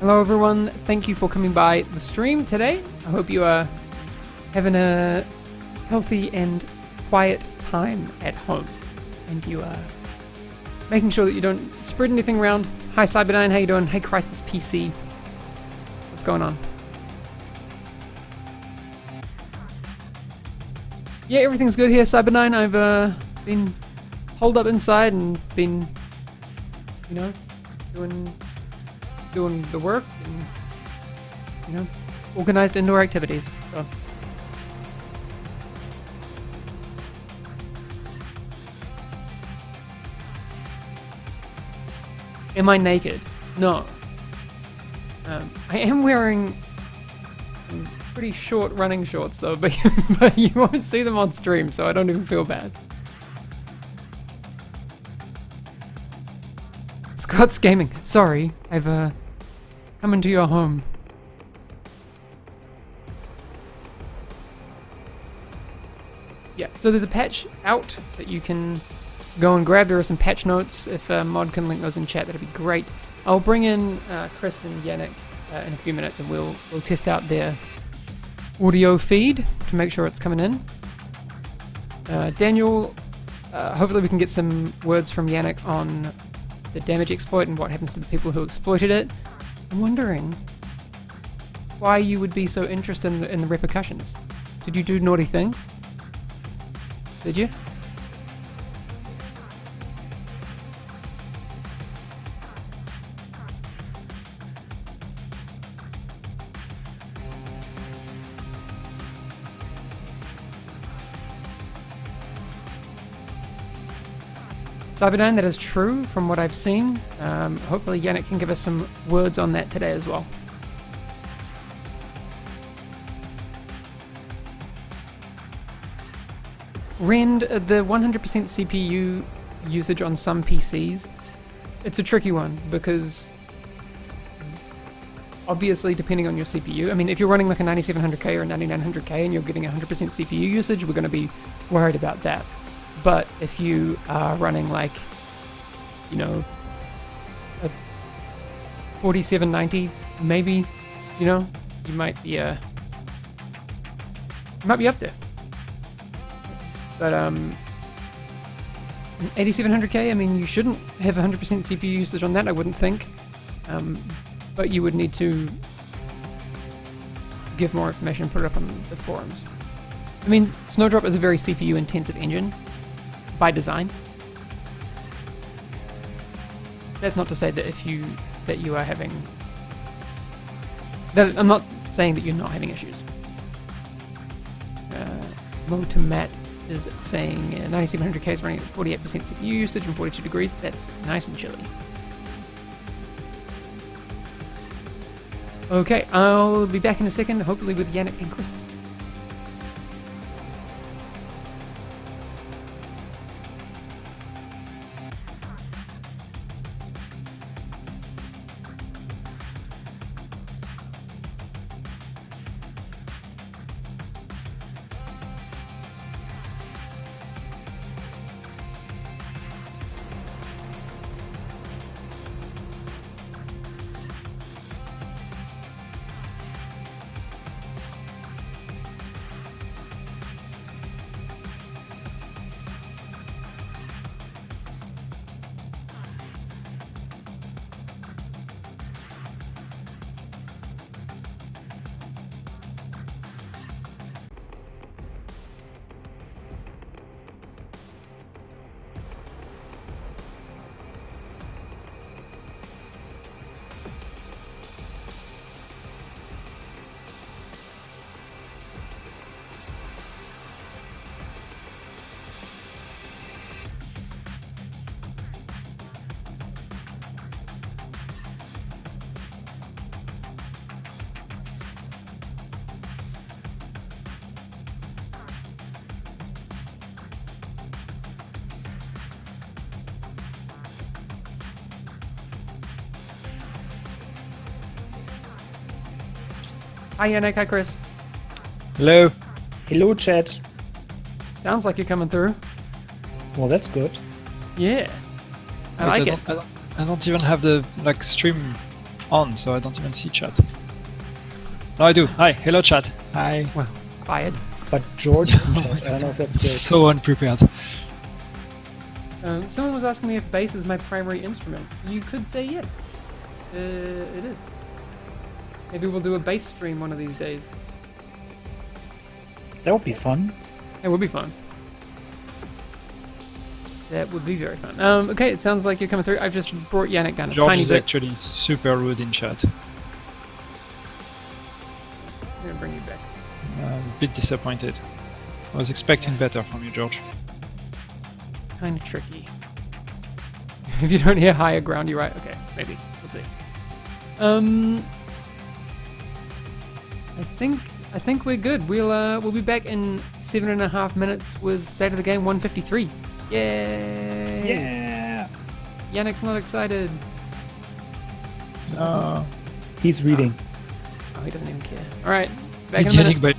Hello everyone, thank you for coming by the stream today. I hope you are having a healthy and quiet time at home. And you are making sure that you don't spread anything around. Hi Cyber9, how you doing? Hey Crisis PC. What's going on? Yeah, everything's good here, Cyber9. I've been holed up inside and been, you know, doing the work and, you know, organized indoor activities. So. Am I naked? No. I am wearing pretty short running shorts though, but you won't see them on stream, so I don't even feel bad. Scott's Gaming. Sorry, I've come into your home. Yeah, so there's a patch out that you can go and grab. There are some patch notes. If Mod can link those in chat, that'd be great. I'll bring in Chris and Yannick in a few minutes, and we'll test out their audio feed to make sure it's coming in. Daniel, hopefully we can get some words from Yannick on the damage exploit and what happens to the people who exploited it. I'm wondering why you would be so interested in the repercussions. Did you do naughty things? Did you? Cyber9, that is true from what I've seen. Hopefully Yannick can give us some words on that today as well. Rend, the 100% CPU usage on some PCs, it's a tricky one because obviously depending on your CPU, I mean if you're running like a 9700K or a 9900K and you're getting 100% CPU usage, we're going to be worried about that. But if you are running like, you know, a 4790, maybe, you know, you might be up there. But 8700K, I mean, you shouldn't have 100% CPU usage on that, I wouldn't think. But you would need to give more information and put it up on the forums. I mean, Snowdrop is a very CPU intensive engine by design. That's not to say that you are having that. I'm not saying that you're not having issues. Mo to Matt is saying 9700K is running at 48% CPU usage and 42 degrees. That's nice and chilly. Okay, I'll be back in a second, hopefully with Yannick and Chris. Hi Yannick, hi Chris. Hello. Hello, chat. Sounds like you're coming through. Well, that's good. Yeah. I like it. I don't even have the stream on, so I don't even see chat. No, I do. Hi, hello chat. Hi. Well, quiet. But George is in chat. I don't know if that's good. So unprepared. Someone was asking me if bass is my primary instrument. You could say yes. It is. Maybe we'll do a bass stream one of these days. That would be fun. It would be fun. That would be very fun. Okay, it sounds like you're coming through. I've just brought Yannick down a George tiny is bit. actually super rude in chat. I'm gonna bring you back. A bit disappointed. I was expecting better from you, George. Kind of tricky. If you don't hear higher ground, you're right. Okay, maybe we'll see. I think we're good. We'll be back in 7.5 minutes with State of the Game 153. Yay! Yeah. Yannick's not excited. No. He's reading. Oh, he doesn't even care. All right, back in a minute. Yannick, but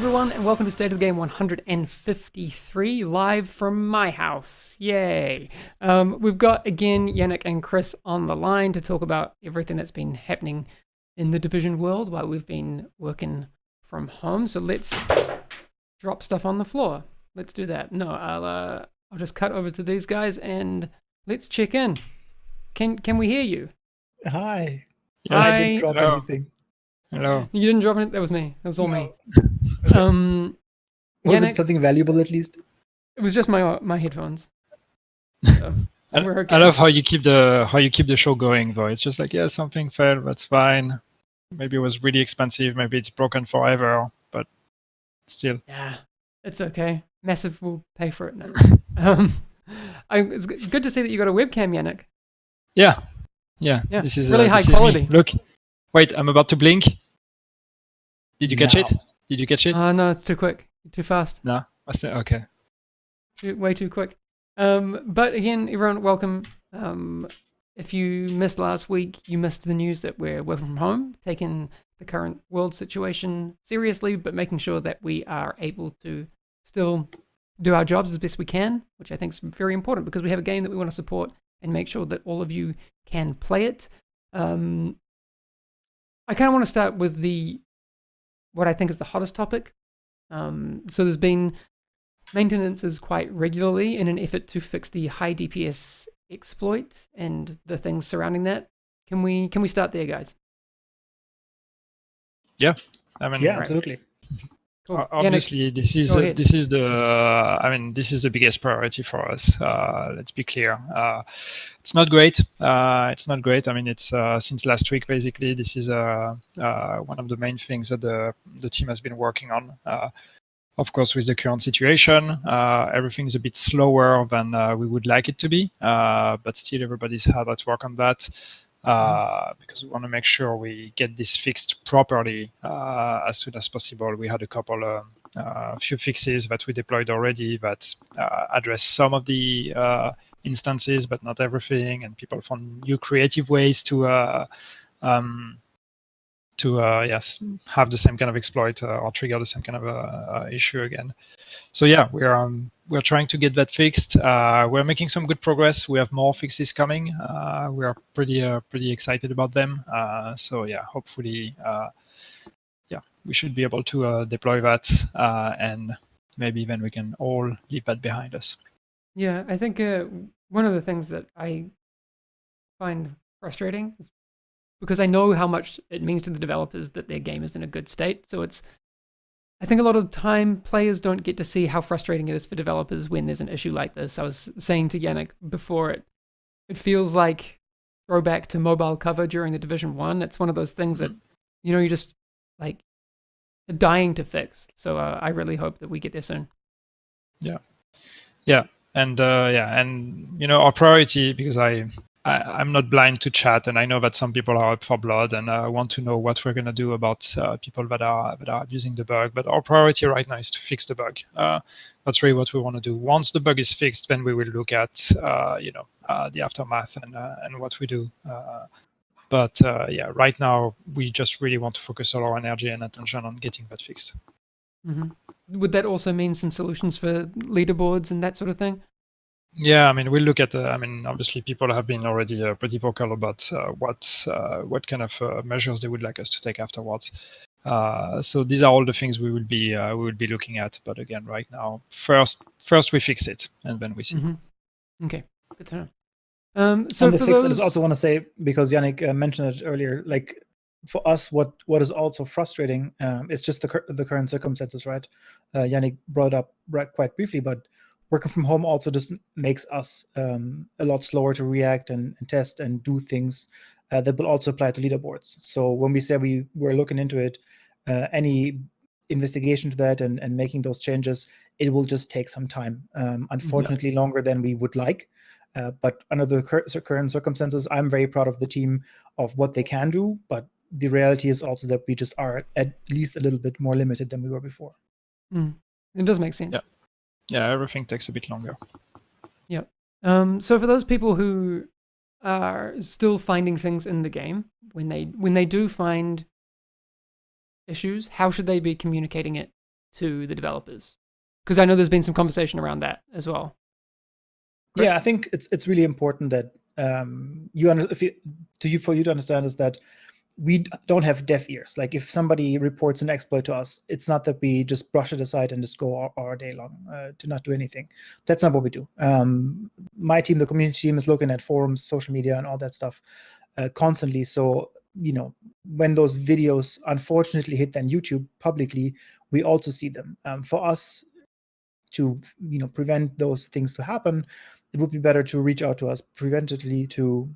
everyone, and welcome to State of the Game 153, live from my house. Yay! We've got, again, Yannick and Chris on the line to talk about everything that's been happening in the Division world while we've been working from home. So let's drop stuff on the floor. Let's do that. No, I'll just cut over to these guys and let's check in. Can we hear you? Hi. Yes. I didn't drop Hello. anything. Hello. You didn't drop it? That was me. That was all me. Was Yannick, it something valuable at least? it was just my headphones. So we're okay. I love how you keep the show going though. It's just like, yeah, something fell, that's fine. Maybe it was really expensive, maybe it's broken forever, but still. Yeah, it's okay. Massive will pay for it now. It's good to see that you got a webcam, Yannick. Yeah. Yeah, This is really high this is me. quality. Look. Wait, I'm about to blink. Did you catch No. it? Did you catch it? Oh no, it's too quick, too fast, No. Okay. way too quick. But again, everyone, welcome. If you missed last week, you missed the news that we're working from home, taking the current world situation seriously, but making sure that we are able to still do our jobs as best we can, which I think is very important because we have a game that we want to support and make sure that all of you can play it. I kind of want to start with what I think is the hottest topic. So there's been maintenances quite regularly in an effort to fix the high DPS exploit and the things surrounding that. Can we start there, guys? Yeah. I mean, Yeah, absolutely. Cool. obviously this is go ahead. this is the biggest priority for us. Let's be clear. It's not great. It's not great. I mean, it's since last week basically. This is one of the main things that the team has been working on. Of course, with the current situation, everything is a bit slower than we would like it to be. But still, everybody's hard at work on that. Because we want to make sure we get this fixed properly as soon as possible. We had a few fixes that we deployed already that address some of the instances, but not everything. And people found new creative ways to have the same kind of exploit or trigger the same kind of issue again. So yeah, we're trying to get that fixed. We're making some good progress. We have more fixes coming. We are pretty excited about them. So yeah, hopefully, we should be able to deploy that, and maybe then we can all leave that behind us. Yeah, I think one of the things that I find frustrating is because I know how much it means to the developers that their game is in a good state. So I think a lot of time players don't get to see how frustrating it is for developers when there's an issue like this. I was saying to Yannick before, it feels like throwback to mobile cover during the Division 1. It's one of those things that, you just like dying to fix. So I really hope that we get there soon. Yeah, and our priority, because I'm not blind to chat, and I know that some people are up for blood and want to know what we're going to do about people that are abusing the bug. But our priority right now is to fix the bug. That's really what we want to do. Once the bug is fixed, then we will look at the aftermath and what we do. But right now we just really want to focus all our energy and attention on getting that fixed. Mm-hmm. Would that also mean some solutions for leaderboards and that sort of thing? Yeah, I mean, we'll look at. Obviously, people have been already pretty vocal about what kind of measures they would like us to take afterwards. So these are all the things we will be looking at. But again, right now, first we fix it, and then we see. Mm-hmm. Okay, good to know. So on the fix, I just also want to say, because Yannick mentioned it earlier, like for us, what is also frustrating is just the current circumstances, right? Yannick brought up quite briefly, but working from home also just makes us a lot slower to react and test and do things that will also apply to leaderboards. So when we say we were looking into it, any investigation to that and making those changes, it will just take some time. Unfortunately, longer than we would like. But under the current circumstances, I'm very proud of the team of what they can do. But the reality is also that we just are at least a little bit more limited than we were before. It does make sense. Yeah, everything takes a bit longer. Yeah. So for those people who are still finding things in the game, when they do find issues, how should they be communicating it to the developers? Because I know there's been some conversation around that as well. Chris? Yeah, I think it's really important that for you to understand is that we don't have deaf ears. Like if somebody reports an exploit to us, it's not that we just brush it aside and just go our day long to not do anything. That's not what we do. My team, the community team, is looking at forums, social media, and all that stuff constantly. So, when those videos unfortunately hit then YouTube publicly, we also see them. For us to, prevent those things to happen, it would be better to reach out to us preventatively to,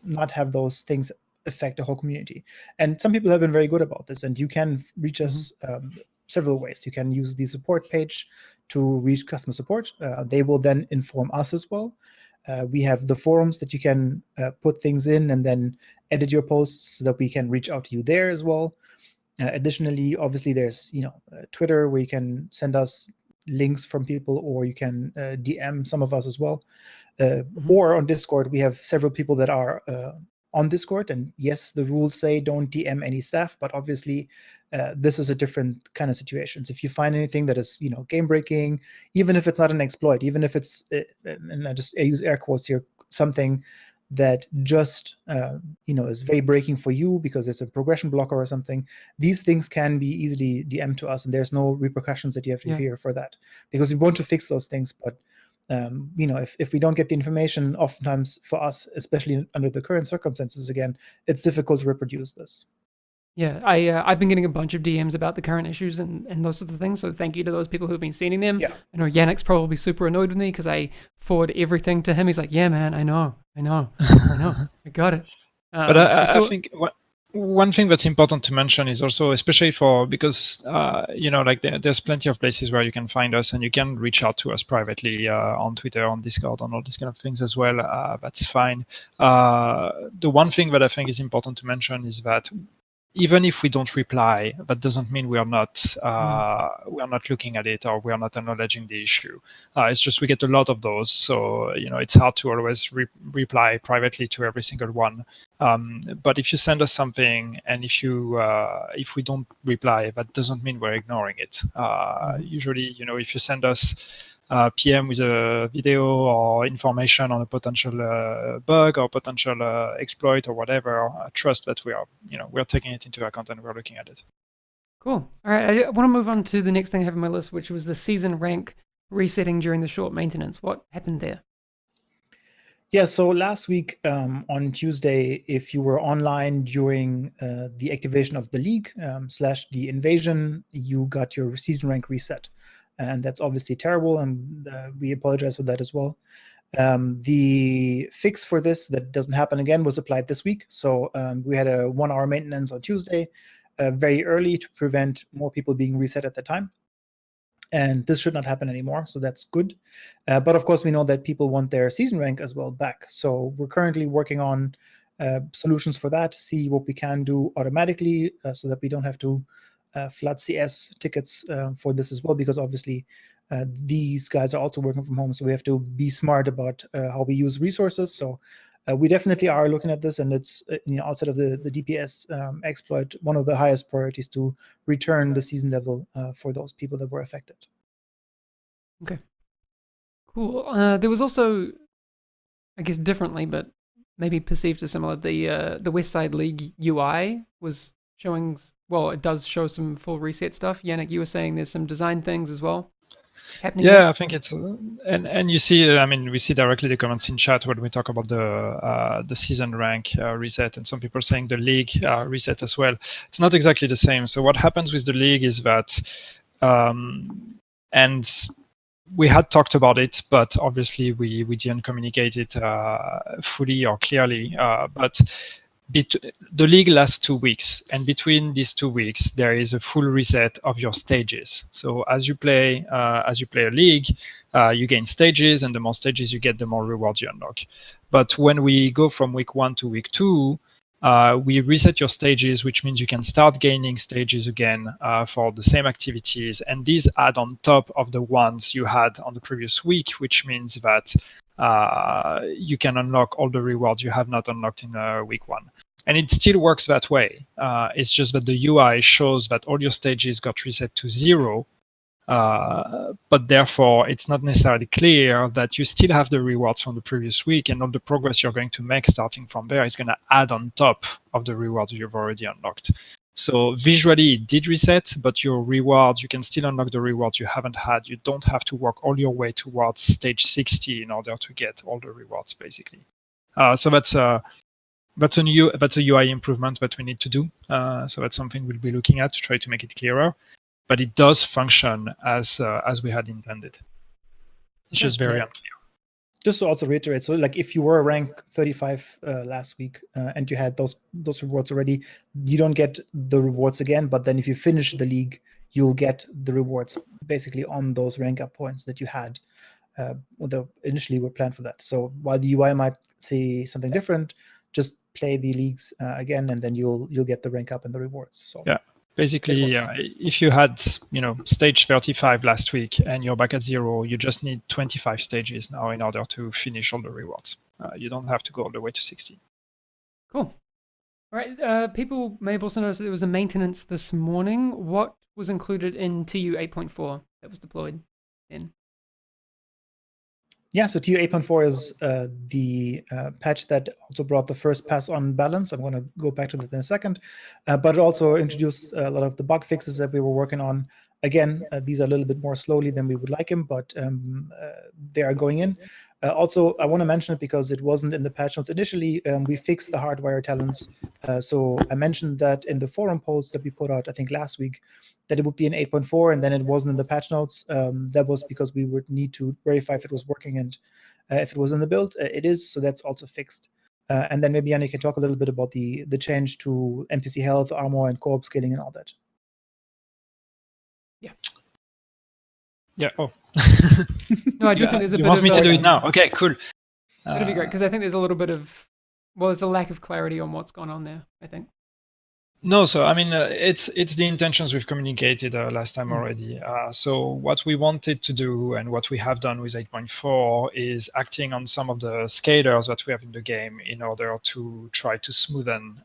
not have those things affect the whole community. And some people have been very good about this, and you can reach us several ways. You can use the support page to reach customer support. They will then inform us as well. We have the forums that you can put things in and then edit your posts so that we can reach out to you there as well. Additionally, obviously, there's Twitter, where you can send us links from people, or you can DM some of us as well. Or on Discord, we have several people that are on Discord, and yes, the rules say don't DM any staff, but obviously this is a different kind of situation. So if you find anything that is game breaking, even if it's not an exploit, even if it's and I use air quotes here, something that just is very breaking for you because it's a progression blocker or something, these things can be easily DM'd to us, and there's no repercussions that you have to fear for that, because we want to fix those things. But if we don't get the information, oftentimes for us, especially under the current circumstances, again, it's difficult to reproduce this. Yeah, I've been getting a bunch of DMs about the current issues and those sorts of things. So thank you to those people who've been sending them. Yeah. I know Yannick's probably super annoyed with me because I forward everything to him. He's like, "Yeah, man, I know, I got it." But I think one thing that's important to mention is also, especially because there's plenty of places where you can find us, and you can reach out to us privately on Twitter, on Discord, on all these kind of things as well. That's fine. The one thing that I think is important to mention is that even if we don't reply, that doesn't mean we are not looking at it, or we are not acknowledging the issue. It's just we get a lot of those, so it's hard to always reply privately to every single one. But if you send us something, and if we don't reply, that doesn't mean we're ignoring it. Usually, if you send us PM with a video or information on a potential bug or potential exploit or whatever, trust that we're taking it into account and we're looking at it. Cool. All right, I want to move on to the next thing I have on my list, which was the season rank resetting during the short maintenance. What happened there? Yeah, so last week on Tuesday, if you were online during the activation of the league / the invasion, you got your season rank reset. And that's obviously terrible, and we apologize for that as well. The fix for this, that doesn't happen again, was applied this week. So we had a 1-hour maintenance on Tuesday, very early, to prevent more people being reset at the time. And this should not happen anymore, so that's good. But of course, we know that people want their season rank as well back. So we're currently working on solutions for that, see what we can do automatically so that we don't have to flood CS tickets for this as well, because obviously these guys are also working from home, so we have to be smart about how we use resources. So we definitely are looking at this, and it's outside of the DPS exploit, one of the highest priorities to return the season level for those people that were affected. Okay, cool. There was also, I guess differently, but maybe perceived as similar, the Westside League UI was showing, well, it does show some full reset stuff. Yannick, you were saying there's some design things as well happening. Yeah, I think it's and you see, we see directly the comments in chat when we talk about the season rank reset, and some people saying the league reset as well. It's not exactly the same. So what happens with the league is that, and we had talked about it, but obviously we didn't communicate it fully or clearly. But the league lasts 2 weeks, and between these 2 weeks there is a full reset of your stages. So as you play a league, you gain stages, and the more stages you get, the more rewards you unlock. But when we go from week 1 to week 2, we reset your stages, which means you can start gaining stages again for the same activities, and these add on top of the ones you had on the previous week, which means that you can unlock all the rewards you have not unlocked in week 1. And it still works that way. It's just that the UI shows that all your stages got reset to 0, but therefore it's not necessarily clear that you still have the rewards from the previous week, and all the progress you're going to make starting from there is going to add on top of the rewards you've already unlocked. So visually it did reset, but your rewards, you can still unlock the rewards you haven't had. You don't have to work all your way towards stage 60 in order to get all the rewards, basically. So that's a UI improvement that we need to do. So that's something we'll be looking at to try to make it clearer. But it does function as we had intended. It's just very unclear. Just to also reiterate, so like if you were rank 35 last week and you had those rewards already, you don't get the rewards again. But then if you finish the league, you'll get the rewards basically on those rank up points that you had. Initially were planned for that. So while the UI might say something different, just play the leagues again, and then you'll get the rank up and the rewards. So yeah. Basically, if you had, stage 35 last week and you're back at 0, you just need 25 stages now in order to finish all the rewards. You don't have to go all the way to 60. Cool. All right. People may have also noticed that there was a maintenance this morning. What was included in TU 8.4 that was deployed in? Yeah, so TU 8.4 is the patch that also brought the first pass on balance. I'm going to go back to that in a second. But it also introduced a lot of the bug fixes that we were working on. Again, these are a little bit more slowly than we would like them, but they are going in. Also, I want to mention it because it wasn't in the patch notes. Initially, we fixed the hardwire talents. So I mentioned that in the forum post that we put out, I think last week, that it would be in 8.4, and then it wasn't in the patch notes. That was because we would need to verify if it was working and if it was in the build. It is, so that's also fixed. And then maybe Yannick can talk a little bit about the change to NPC health, armor, and co-op scaling and all that. Yeah. Oh. No, I do think there's a bit of... You want me to do it now? Okay, cool. That'd be great, because I think there's a little bit of... Well, there's a lack of clarity on what's gone on there, I think. No, so I mean, it's the intentions we've communicated last time already. So what we wanted to do and what we have done with 8.4 is acting on some of the scalars that we have in the game in order to try to smoothen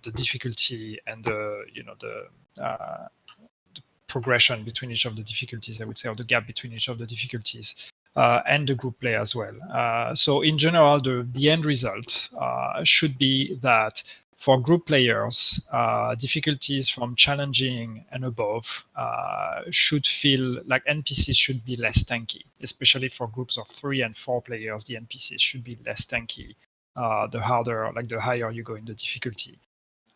the difficulty and the progression between each of the difficulties, I would say, or the gap between each of the difficulties. And the group play as well. So in general, the end result should be that for group players, difficulties from challenging and above should feel like NPCs should be less tanky, especially for groups of 3 and 4 players. The NPCs should be less tanky, the higher you go in the difficulty.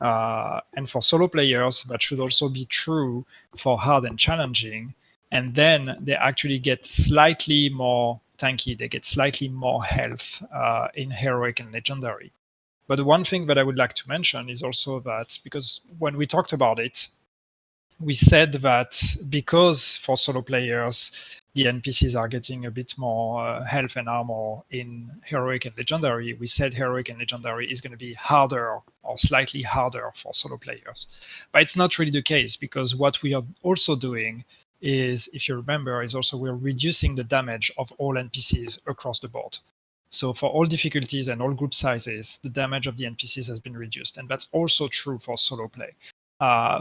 And for solo players, that should also be true for hard and challenging. And then they actually get slightly more tanky. They get slightly more health in heroic and legendary. But the one thing that I would like to mention is also that, because when we talked about it, we said that because for solo players, the NPCs are getting a bit more health and armor in heroic and legendary, we said heroic and legendary is going to be harder or slightly harder for solo players. But it's not really the case, because what we are also doing is, if you remember, is also we're reducing the damage of all NPCs across the board. So for all difficulties and all group sizes, the damage of the NPCs has been reduced. And that's also true for solo play.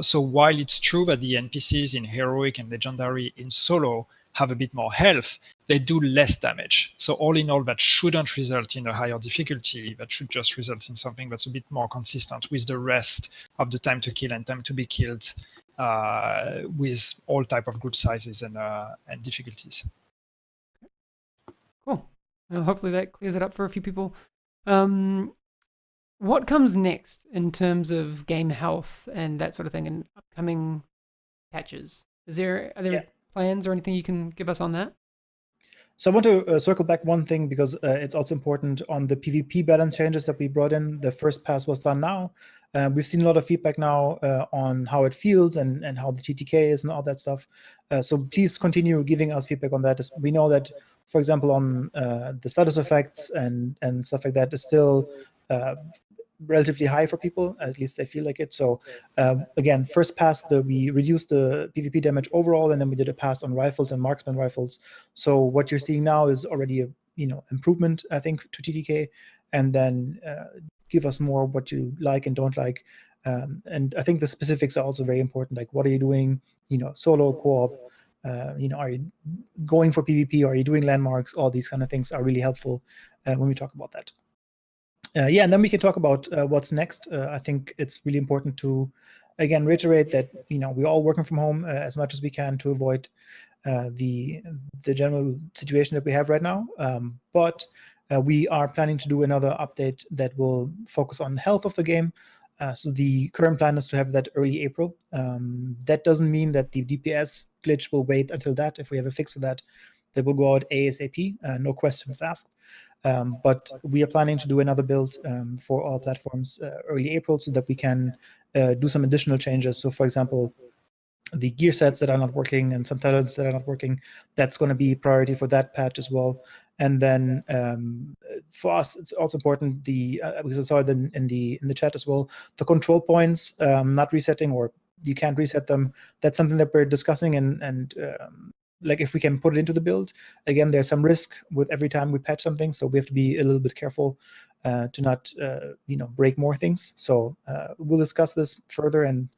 So while it's true that the NPCs in heroic and legendary in solo have a bit more health, they do less damage. So all in all, that shouldn't result in a higher difficulty. That should just result in something that's a bit more consistent with the rest of the time to kill and time to be killed with all type of group sizes and difficulties. Cool. Well, hopefully that clears it up for a few people. What comes next in terms of game health and that sort of thing in upcoming patches? Are there plans or anything you can give us on that? So I want to circle back one thing, because it's also important on the PvP balance changes that we brought in. The first pass was done now. We've seen a lot of feedback now on how it feels and how the TTK is and all that stuff. So please continue giving us feedback on that. We know that, for example, on the status effects and stuff like that is still relatively high for people. At least they feel like it. So again, first pass, we reduced the PvP damage overall, and then we did a pass on rifles and marksman rifles. So what you're seeing now is already a improvement, I think, to TTK. And then give us more what you like and don't like. And I think the specifics are also very important. Like, what are you doing? Solo, co-op. Are you going for PvP? Are you doing landmarks? All these kind of things are really helpful when we talk about that. And then we can talk about what's next. I think it's really important to, again, reiterate that we're all working from home as much as we can to avoid the general situation that we have right now. But we are planning to do another update that will focus on health of the game. So the current plan is to have that early April. That doesn't mean that the DPS glitch will wait until that. If we have a fix for that, that will go out ASAP. No questions asked. But we are planning to do another build for all platforms early April so that we can do some additional changes. So, for example, the gear sets that are not working and some talents that are not working, that's going to be priority for that patch as well. And then for us, it's also important because I saw it in the chat as well, the control points not resetting, or you can't reset them. That's something that we're discussing, and like if we can put it into the build. Again, there's some risk with every time we patch something, so we have to be a little bit careful to not break more things. So we'll discuss this further, and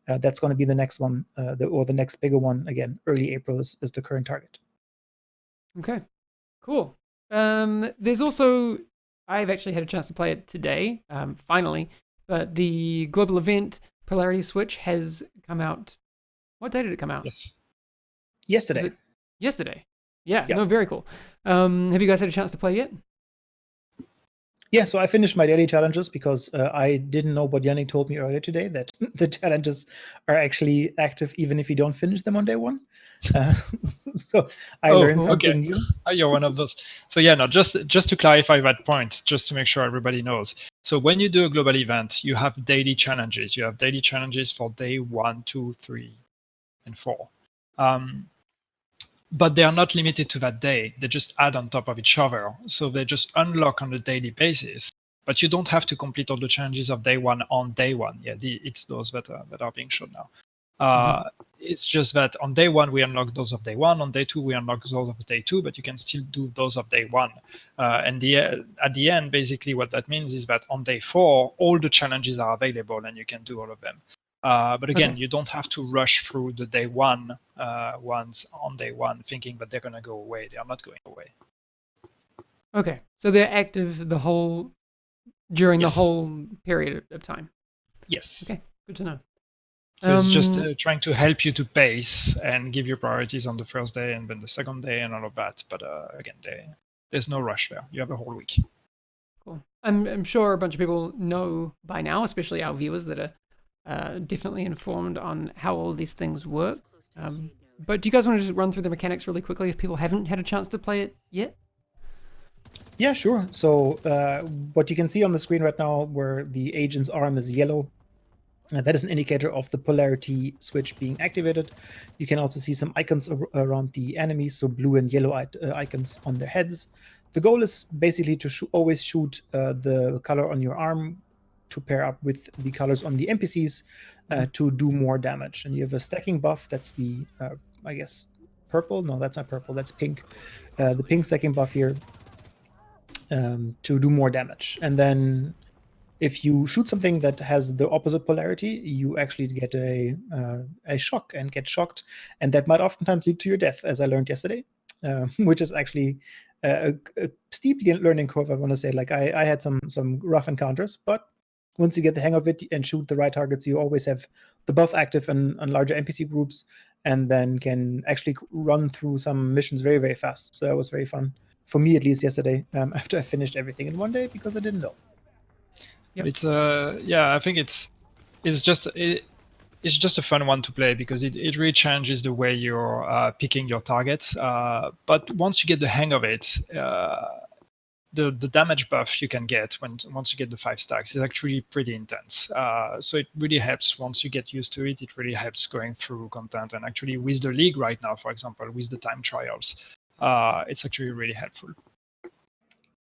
that's going to be the next one, or the next bigger one. Again, early April is the current target. Okay, cool. There's also, I've actually had a chance to play it today, finally, but the global event Polarity Switch has come out. What day did it come out? Yes. Yesterday. Yesterday. Yeah, no, very cool. Have you guys had a chance to play yet? Yeah, so I finished my daily challenges because I didn't know what Yannick told me earlier today, that the challenges are actually active even if you don't finish them on day one. So I learned something new. You're one of those. So yeah, no, just to clarify that point, just to make sure everybody knows. So when you do a global event, you have daily challenges. You have daily challenges for day 1, 2, 3, and 4. But they are not limited to that day. They just add on top of each other. So they just unlock on a daily basis. But you don't have to complete all the challenges of day 1 on day 1. Yeah, it's those that are being shown now. It's just that on day 1, we unlock those of day 1. On day 2, we unlock those of day 2, but you can still do those of day 1. And at the end, basically what that means is that on day 4, all the challenges are available and you can do all of them. But again, you don't have to rush through the day 1 ones on day 1 thinking that they're going to go away. They are not going away. Okay, so they're active during the whole period of time. Yes. Okay, good to know. So it's just trying to help you to pace and give you priorities on the first day and then the second day and all of that. But again, there's no rush there. You have a whole week. Cool. I'm sure a bunch of people know by now, especially our viewers that are definitely informed on how all these things work. But do you guys want to just run through the mechanics really quickly if people haven't had a chance to play it yet? Yeah, sure. So what you can see on the screen right now, where the agent's arm is yellow, that is an indicator of the polarity switch being activated. You can also see some icons around the enemies, so blue and yellow icons on their heads. The goal is basically to always shoot the color on your arm to pair up with the colors on the NPCs to do more damage. And you have a stacking buff. That's the, I guess, purple. No, that's not purple. That's pink. The pink stacking buff here to do more damage. And then if you shoot something that has the opposite polarity, you actually get a shock and get shocked. And that might oftentimes lead to your death, as I learned yesterday, which is actually a steep learning curve, I want to say. Like I had some rough encounters, but once you get the hang of it and shoot the right targets, you always have the buff active on larger NPC groups, and then can actually run through some missions very, very fast. So that was very fun, for me at least, yesterday, after I finished everything in one day, because I didn't know. Yep. It's I think it's just a fun one to play because it really changes the way you're picking your targets. But once you get the hang of it, the damage buff you can get once you get the 5 stacks is actually pretty intense. So it really helps once you get used to it. It really helps going through content, and actually with the league right now, for example, with the time trials, it's actually really helpful.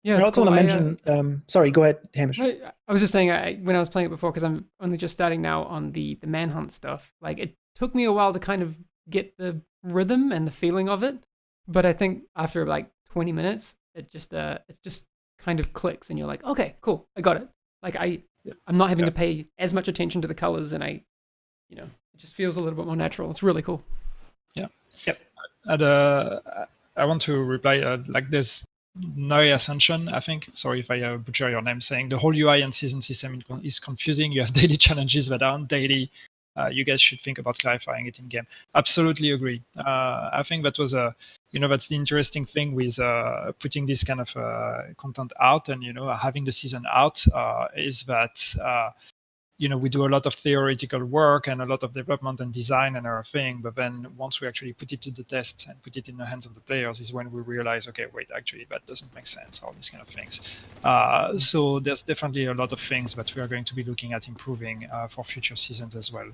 Yeah, I also want to mention. Sorry, go ahead, Hamish. I was just saying, when I was playing it before, because I'm only just starting now on the manhunt stuff. Like, it took me a while to kind of get the rhythm and the feeling of it, but I think after like 20 minutes, it just kind of clicks, and you're like, okay, cool, I got it. Like I'm not having to pay as much attention to the colors, and it just feels a little bit more natural. It's really cool. Yeah. Yep. And I want to reply, like there's Nari Ascension, I think. Sorry if I butcher your name, saying the whole UI and season system is confusing. You have daily challenges that aren't daily. You guys should think about clarifying it in game. Absolutely agree. I think that was that's the interesting thing with putting this kind of content out and having the season out is that we do a lot of theoretical work and a lot of development and design and everything, but then once we actually put it to the test and put it in the hands of the players is when we realize, okay, wait, actually that doesn't make sense, all these kind of things. So there's definitely a lot of things that we are going to be looking at improving for future seasons as well,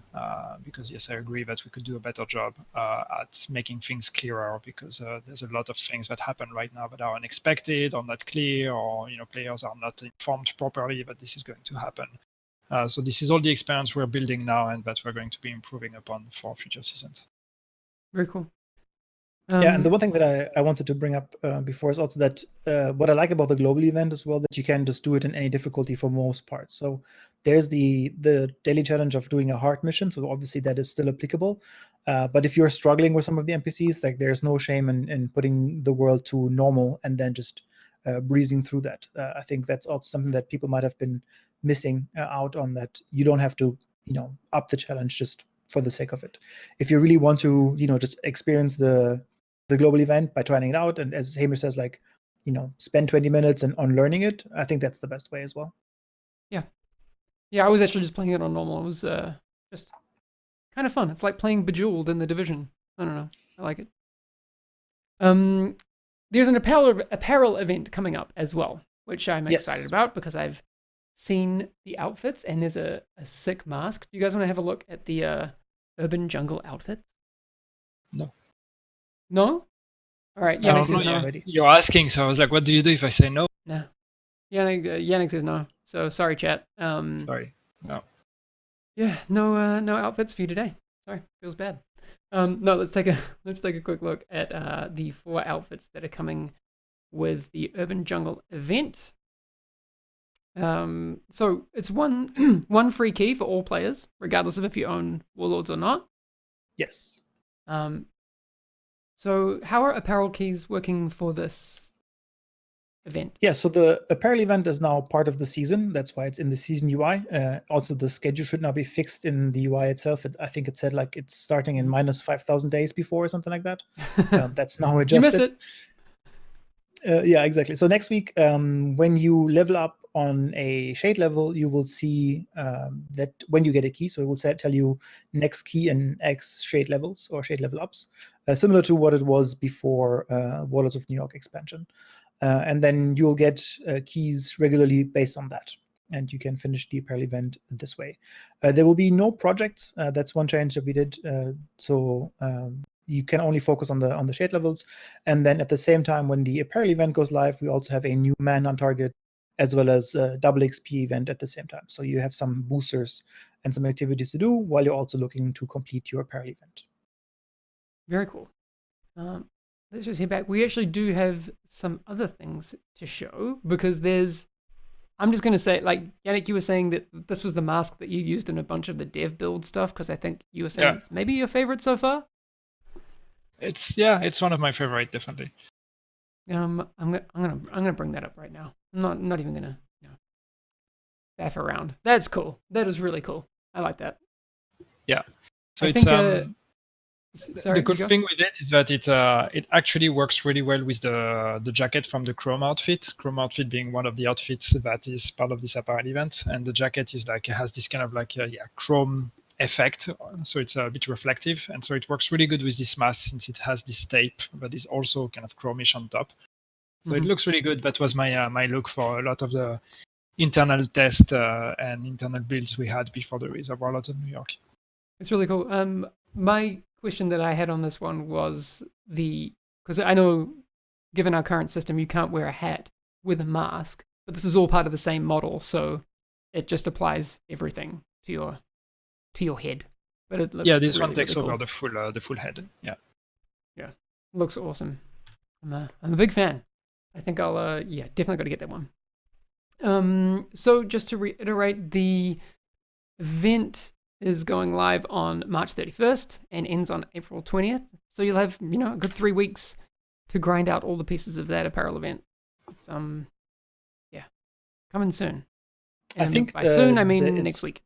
because yes, I agree that we could do a better job at making things clearer, because there's a lot of things that happen right now that are unexpected or not clear, or players are not informed properly that this is going to happen. So this is all the experience we're building now and that we're going to be improving upon for future seasons. Very cool. And the one thing that I wanted to bring up before is also that what I like about the global event as well, that you can just do it in any difficulty for most parts. So there's the daily challenge of doing a hard mission. So obviously that is still applicable. But if you're struggling with some of the NPCs, like there's no shame in putting the world to normal and then just breezing through that. I think that's also something that people might have been missing out on, that you don't have to up the challenge just for the sake of it. If you really want to just experience the global event by trying it out, and as Hamish says, like spend 20 minutes on learning it, I think that's the best way as well. I was actually just playing it on normal. It was just kind of fun. It's like playing Bejeweled in the Division. I don't know, I like it. There's an apparel event coming up as well, which I'm excited about because I've seen the outfits, and there's a sick mask. Do you guys want to have a look at the Urban Jungle outfits? No. No? All right. Yannick says no. You're asking, so I was like, what do you do if I say no? No. Yannick says no. So sorry, chat. Sorry. No. Yeah, no outfits for you today. Sorry, feels bad. No, let's take a quick look at the 4 outfits that are coming with the Urban Jungle event. So it's one free key for all players, regardless of if you own Warlords or not. Yes. So how are apparel keys working for this event? Yeah, so the apparel event is now part of the season. That's why it's in the season UI. Also, the schedule should now be fixed in the UI itself. I think it said like it's starting in minus 5,000 days before or something like that. That's now adjusted. You missed it. Yeah, exactly. So next week, when you level up on a shade level, you will see that when you get a key, so it will tell you next key and X shade levels or shade level ups, similar to what it was before Warlords of New York expansion. And then you'll get keys regularly based on that, and you can finish the apparel event this way. There will be no projects. That's one change that we did. So you can only focus on the shade levels. And then at the same time, when the apparel event goes live, we also have a new man on target, as well as a double XP event at the same time. So you have some boosters and some activities to do while you're also looking to complete your apparel event. Very cool. Let's just head back. We actually do have some other things to show, because I'm just going to say, like, Yannick, you were saying that this was the mask that you used in a bunch of the dev build stuff, because I think you were saying it's maybe your favorite so far? It's one of my favorite, definitely. I'm gonna bring that up right now. I'm not even gonna faff around. That's cool. That is really cool. I like that. Yeah. So Sorry, the good thing with it is that it actually works really well with the jacket from the Chrome outfit. Chrome outfit being one of the outfits that is part of this apparel event, and the jacket is like, it has this kind of like chrome effect, so it's a bit reflective, and so it works really good with this mask since it has this tape that is also kind of chromish on top. So it looks really good. That was my look for a lot of the internal test and internal builds we had before the release of Warlords of New York. It's really cool. My question that I had on this one was because I know, given our current system, you can't wear a hat with a mask, but this is all part of the same model, so it just applies everything to your head. But it looks this really, one takes really over cool. the full head. Yeah, looks awesome. I'm a big fan. I think I'll definitely got to get that one. So just to reiterate, the event is going live on March 31st and ends on April 20th. So you'll have, a good 3 weeks to grind out all the pieces of that apparel event. It's, coming soon. And I think by soon, I mean next week.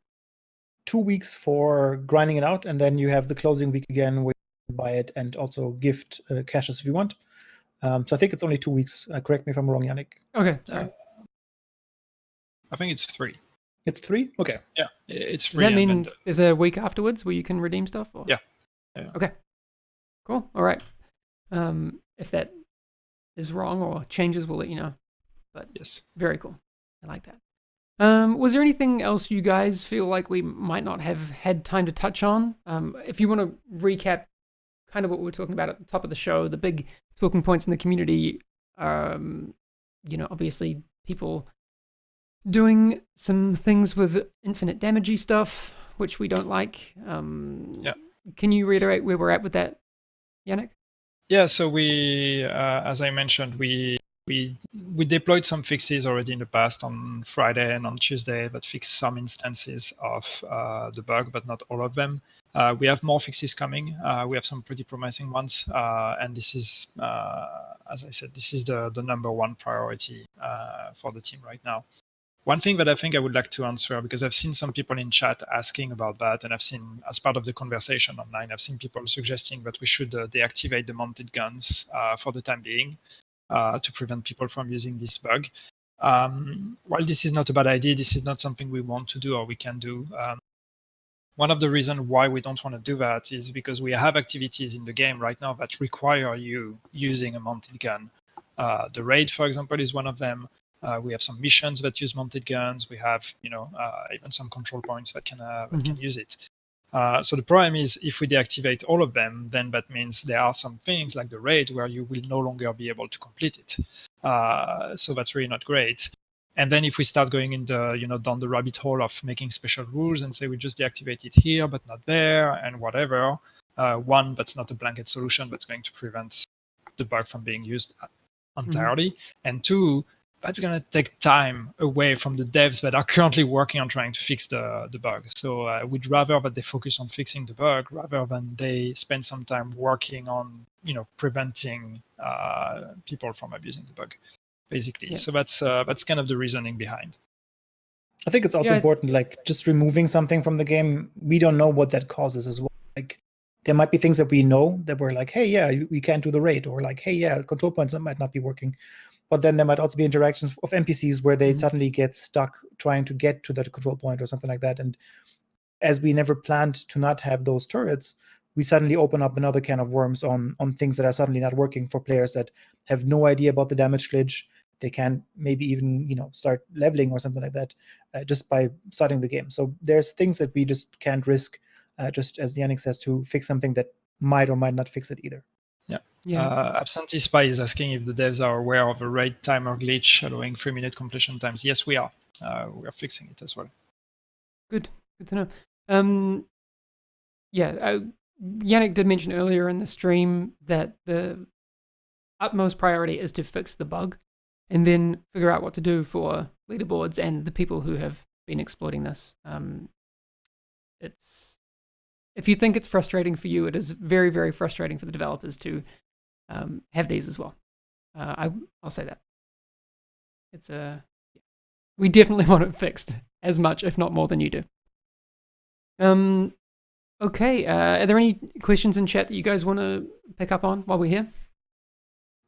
2 weeks for grinding it out, and then you have the closing week again where you buy it and also gift caches if you want. So I think it's only 2 weeks. Correct me if I'm wrong, Yannick. Okay, sorry. I think it's 3. It's 3? Okay. Yeah, it's free. Does that mean there's a week afterwards where you can redeem stuff? Or? Yeah. Okay. Cool. All right. If that is wrong or changes, we'll let you know. But yes, very cool. I like that. Was there anything else you guys feel like we might not have had time to touch on? If you want to recap kind of what we were talking about at the top of the show, the big talking points in the community, obviously people doing some things with infinite damagey stuff, which we don't like. Can you reiterate where we're at with that, Yannick? Yeah, so we, as I mentioned, we deployed some fixes already in the past on Friday and on Tuesday that fixed some instances of the bug, but not all of them. We have more fixes coming. We have some pretty promising ones, and this is, as I said, this is the number one priority for the team right now. One thing that I think I would like to answer, because I've seen some people in chat asking about that, and I've seen, as part of the conversation online, I've seen people suggesting that we should deactivate the mounted guns for the time being to prevent people from using this bug. While this is not a bad idea, this is not something we want to do or we can do. One of the reasons why we don't want to do that is because we have activities in the game right now that require you using a mounted gun. The raid, for example, is one of them. We have some missions that use mounted guns. We have, even some control points that can use it. So the problem is, if we deactivate all of them, then that means there are some things like the raid where you will no longer be able to complete it. So that's really not great. And then if we start going in the, down the rabbit hole of making special rules and say we just deactivate it here but not there and whatever, one, that's not a blanket solution that's going to prevent the bug from being used entirely. And two, that's going to take time away from the devs that are currently working on trying to fix the bug. So I would rather that they focus on fixing the bug rather than they spend some time working on, preventing people from abusing the bug, basically. Yeah. So that's kind of the reasoning behind. I think it's also important, like just removing something from the game, we don't know what that causes as well. Like there might be things that we know that we're like, hey, yeah, we can't do the raid, or like, hey, yeah, control points that might not be working. But then there might also be interactions of NPCs where they suddenly get stuck trying to get to that control point or something like that. And as we never planned to not have those turrets, we suddenly open up another can of worms on things that are suddenly not working for players that have no idea about the damage glitch. They can't maybe even, start leveling or something like that just by starting the game. So there's things that we just can't risk, just as Yannick says, to fix something that might or might not fix it either. Yeah. Absentee Spy is asking if the devs are aware of a raid timer glitch allowing 3-minute completion times. Yes, we are. We are fixing it as well. Good to know. Yannick did mention earlier in the stream that the utmost priority is to fix the bug and then figure out what to do for leaderboards and the people who have been exploiting this. If you think it's frustrating for you, it is very, very frustrating for the developers to have these as well. I'll say that. We definitely want it fixed as much, if not more, than you do. Okay. Are there any questions in chat that you guys want to pick up on while we're here?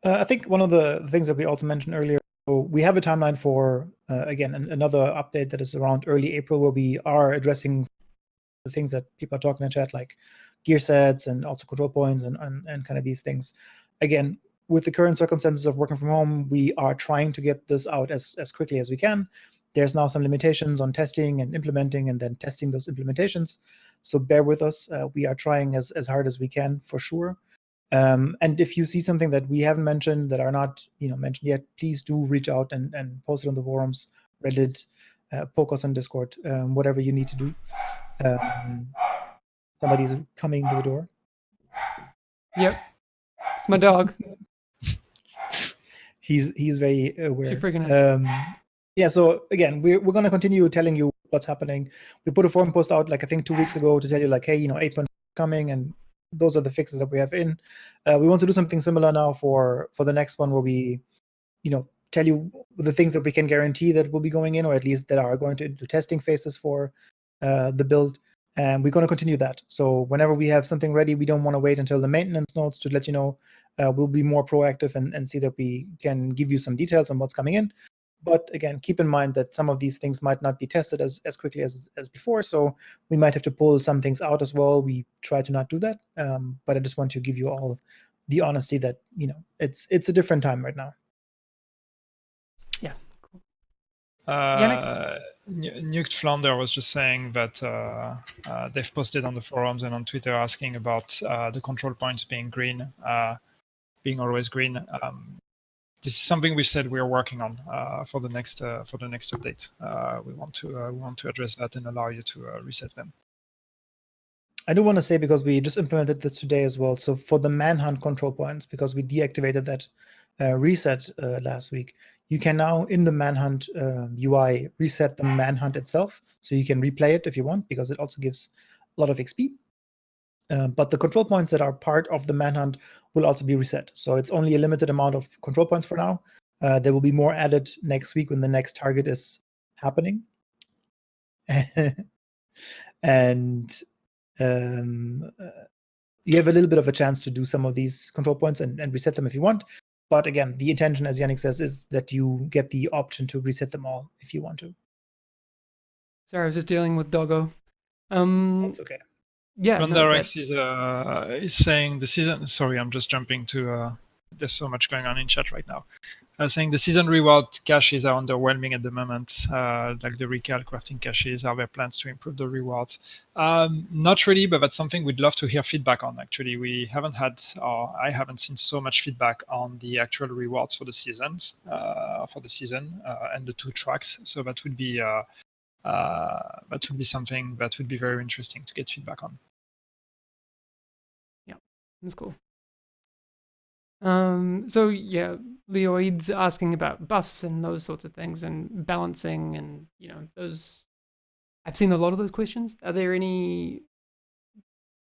I think one of the things that we also mentioned earlier, so we have a timeline for, again, another update that is around early April, where we are addressing the things that people are talking in chat, like gear sets and also control points and kind of these things. Again, with the current circumstances of working from home, we are trying to get this out as quickly as we can. There's now some limitations on testing and implementing and then testing those implementations. So bear with us. We are trying as hard as we can, for sure. And if you see something that we haven't mentioned, that are not mentioned yet, please do reach out and post it on the forums, Reddit, poke us on Discord, whatever you need to do. Somebody's coming to the door. Yep, it's my dog. He's very aware. She freaking out. Yeah, so again, we're going to continue telling you what's happening. We put a forum post out, like I think 2 weeks ago, to tell you like, hey, 8.4 coming, and those are the fixes that we have in. We want to do something similar now for the next one, where we, tell you the things that we can guarantee that will be going in, or at least that are going to into testing phases for the build. And we're going to continue that. So whenever we have something ready, we don't want to wait until the maintenance notes to let you know. We'll be more proactive and see that we can give you some details on what's coming in. But again, keep in mind that some of these things might not be tested as quickly as before. So we might have to pull some things out as well. We try to not do that. But I just want to give you all the honesty that, it's a different time right now. Yeah, cool. Nuked Flounder was just saying that they've posted on the forums and on Twitter asking about the control points being green, being always green. This is something we said we are working on for the next update. We want to address that and allow you to reset them. I do want to say, because we just implemented this today as well. So for the manhunt control points, because we deactivated that reset last week, you can now in the manhunt UI reset the manhunt itself, so you can replay it if you want, because it also gives a lot of XP. But the control points that are part of the manhunt will also be reset. So it's only a limited amount of control points for now. There will be more added next week when the next target is happening. And you have a little bit of a chance to do some of these control points and reset them if you want. But again, the intention, as Yannick says, is that you get the option to reset them all if you want to. Sorry, I was just dealing with Doggo. It's okay. Yeah. Rondarex is saying the season. Sorry, I'm just jumping to. There's so much going on in chat right now. Saying the season reward caches are underwhelming at the moment, like the recal crafting caches. Are there plans to improve the rewards? Not really, but that's something we'd love to hear feedback on. Actually, we haven't had, or I haven't seen so much feedback on the actual rewards for the seasons, and the 2 tracks. So that would be something that would be very interesting to get feedback on. Yeah, that's cool. So yeah, Leoid's asking about buffs and those sorts of things and balancing and those. I've seen a lot of those questions. Are there any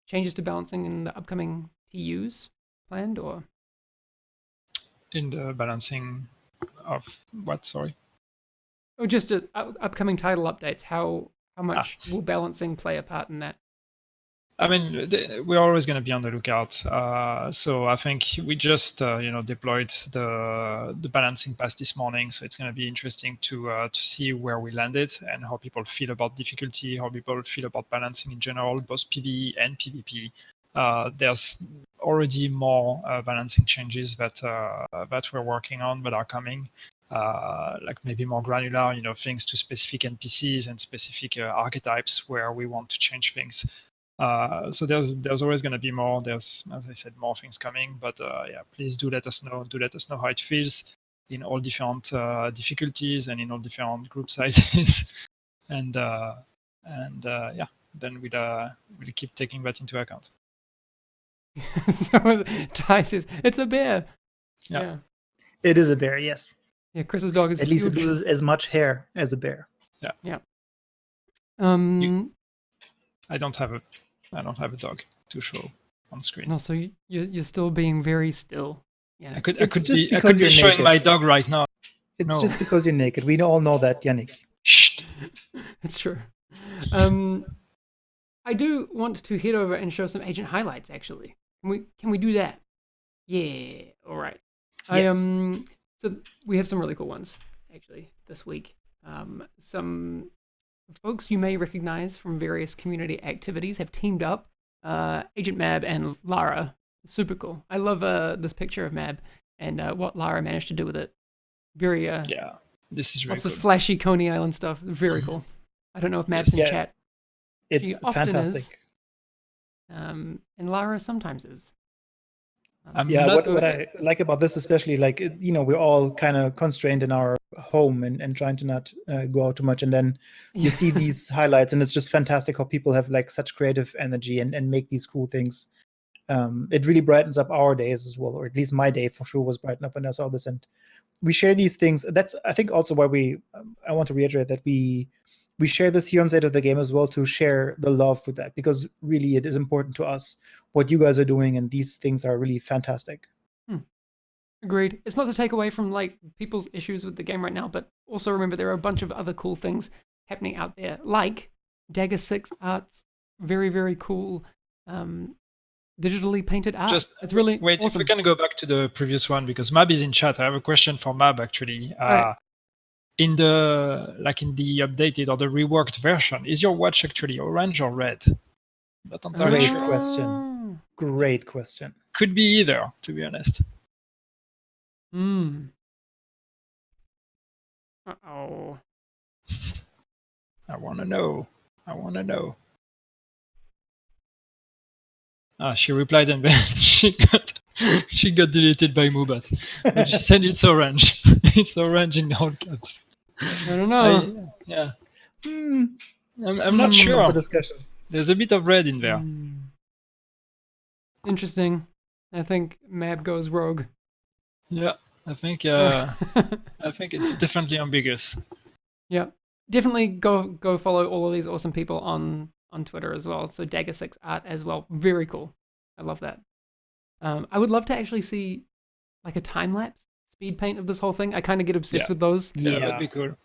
changes to balancing in the upcoming TUs planned, or in the balancing of what? Sorry. Or just upcoming title updates? How much will balancing play a part in that? I mean, we're always going to be on the lookout. So I think we just, deployed the balancing pass this morning. So it's going to be interesting to see where we landed and how people feel about difficulty, how people feel about balancing in general, both PvE and PvP. There's already more balancing changes that we're working on that are coming. Like maybe more granular, things to specific NPCs and specific archetypes where we want to change things. So there's always going to be more. There's, as I said, more things coming. But yeah, please do let us know. Do let us know how it feels in all different difficulties and in all different group sizes. and yeah, then we'll keep taking that into account. So Ty says it's a bear. Yeah. It is a bear. Yes. Yeah, Chris's dog is at least it loses as much hair as a bear. Yeah. Yeah. I don't have a dog to show on screen. No, so you're still being very still. Yeah. I could be showing my dog right now. It's just because you're naked. We all know that, Yannick. Shh. It's true. I do want to head over and show some agent highlights. Actually, can we do that? Yeah. All right. Yes. So we have some really cool ones actually this week. Some folks you may recognize from various community activities have teamed up. Agent Mab and Lara. Super cool. I love this picture of Mab and what Lara managed to do with it. Very yeah, this is really lots of flashy Coney Island stuff. Very cool. I don't know if Mab's in chat. It's fantastic. Is, and Lara sometimes is. What I like about this, especially, like, we're all kind of constrained in our home and trying to not go out too much, and then you see these highlights, and it's just fantastic how people have like such creative energy and make these cool things. it really brightens up our days as well, or at least my day for sure was brightened up when I saw this. And we share these things. That's, I think, also why I want to reiterate that we share this here on State of the Game as well, to share the love with that, because really it is important to us what you guys are doing, and these things are really fantastic. Agreed. It's not to take away from like people's issues with the game right now, but also remember there are a bunch of other cool things happening out there, like Dagger 6 Art's very, very cool digitally painted art. It's really wait, awesome. If we can go back to the previous one, because Mab is in chat. I have a question for Mab actually. Right. In the updated or the reworked version, is your watch actually orange or red? Not entirely Great sure. question. Great question. Could be either, to be honest. Uh-oh. I want to know. She replied and then she got deleted by Mubat. But she said it's orange. It's orange in all caps. I don't know. Yeah. I'm not sure. For discussion. There's a bit of red in there. Interesting. I think Mab goes rogue. Yeah, I think it's definitely ambiguous. Yeah. Definitely go follow all of these awesome people on Twitter as well. So Dagger 6 Art as well. Very cool. I love that. I would love to actually see like a time lapse speed paint of this whole thing. I kind of get obsessed with those. Yeah, that'd be cool.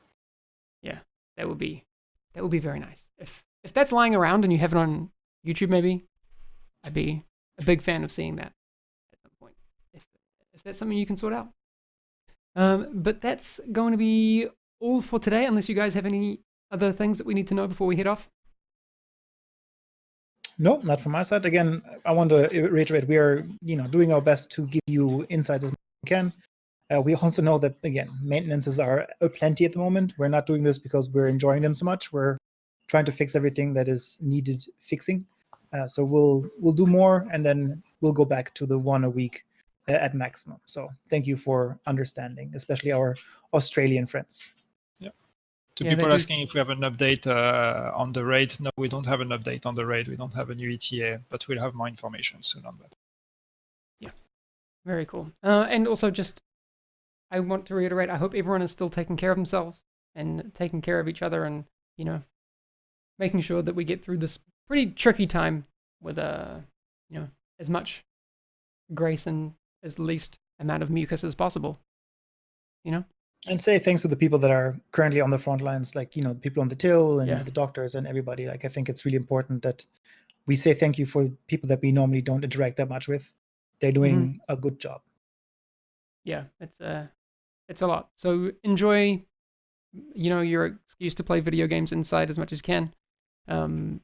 Yeah, that would be very nice. If that's lying around and you have it on YouTube, maybe I'd be a big fan of seeing that at some point. If that's something you can sort out. But that's going to be all for today, unless you guys have any other things that we need to know before we head off. No, not from my side. Again, I want to reiterate, we are doing our best to give you insights as much as we can. We also know that, again, maintenances are aplenty at the moment. We're not doing this because we're enjoying them so much. We're trying to fix everything that is needed fixing. So we'll do more, and then we'll go back to the one a week at maximum. So thank you for understanding, especially our Australian friends. To people asking if we have an update on the raid, no, we don't have an update on the raid. We don't have a new ETA, but we'll have more information soon on that. Yeah, very cool. And also I want to reiterate, I hope everyone is still taking care of themselves and taking care of each other, and, making sure that we get through this pretty tricky time with, as much grace and as least amount of mucus as possible, And say thanks to the people that are currently on the front lines, like, the people on the till and the doctors and everybody. Like, I think it's really important that we say thank you for people that we normally don't interact that much with. They're doing a good job. Yeah, it's a lot. So enjoy, your excuse to play video games inside as much as you can. And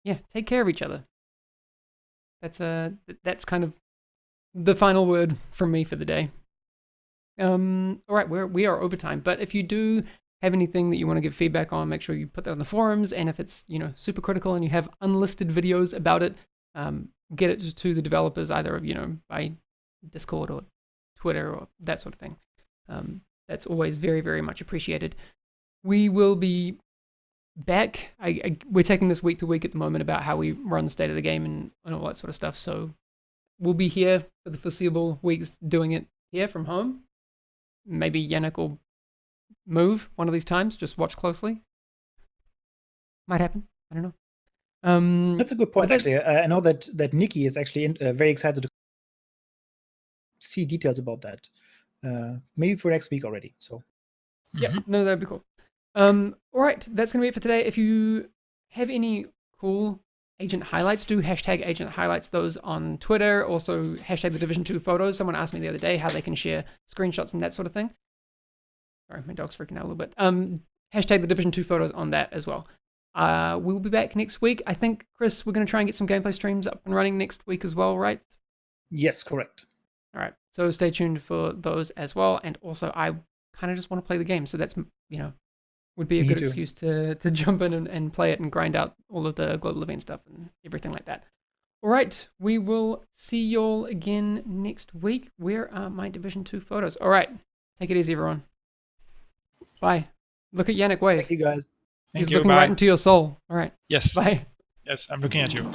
yeah, take care of each other. That's kind of the final word from me for the day. All right, we are over time, but if you do have anything that you want to give feedback on, make sure you put that on the forums. And if it's super critical and you have unlisted videos about it, get it to the developers either by Discord or Twitter or that sort of thing. That's always very, very much appreciated. We will be back. We're taking this week to week at the moment about how we run State of the Game and all that sort of stuff. So we'll be here for the foreseeable weeks doing it here from home. Maybe Yannick will move one of these times. Just watch closely. Might happen. I don't know. That's a good point, actually. I know that Nikki is actually very excited to see details about that. Maybe for next week already. So, yeah, no, that'd be cool. All right, that's gonna be it for today. If you have any cool agent highlights, do hashtag agent highlights those on Twitter. Also hashtag the Division 2 photos. Someone asked me the other day how they can share screenshots and that sort of thing. Sorry, my dog's freaking out a little bit. Hashtag the Division 2 photos on that as well. We will be back next week. I think, Chris, we're going to try and get some gameplay streams up and running next week as well, right? Yes, correct. All right, so stay tuned for those as well. And also, I kind of just want to play the game, so that's, would be a good excuse to jump in and play it and grind out all of the global event stuff and everything like that. All right, we will see y'all again next week. Where are my Division 2 photos? All right, take it easy, everyone. Bye. Look at Yannick wave. Thank you, guys. He's looking right into your soul. All right. Yes. Bye. Yes, I'm looking at you.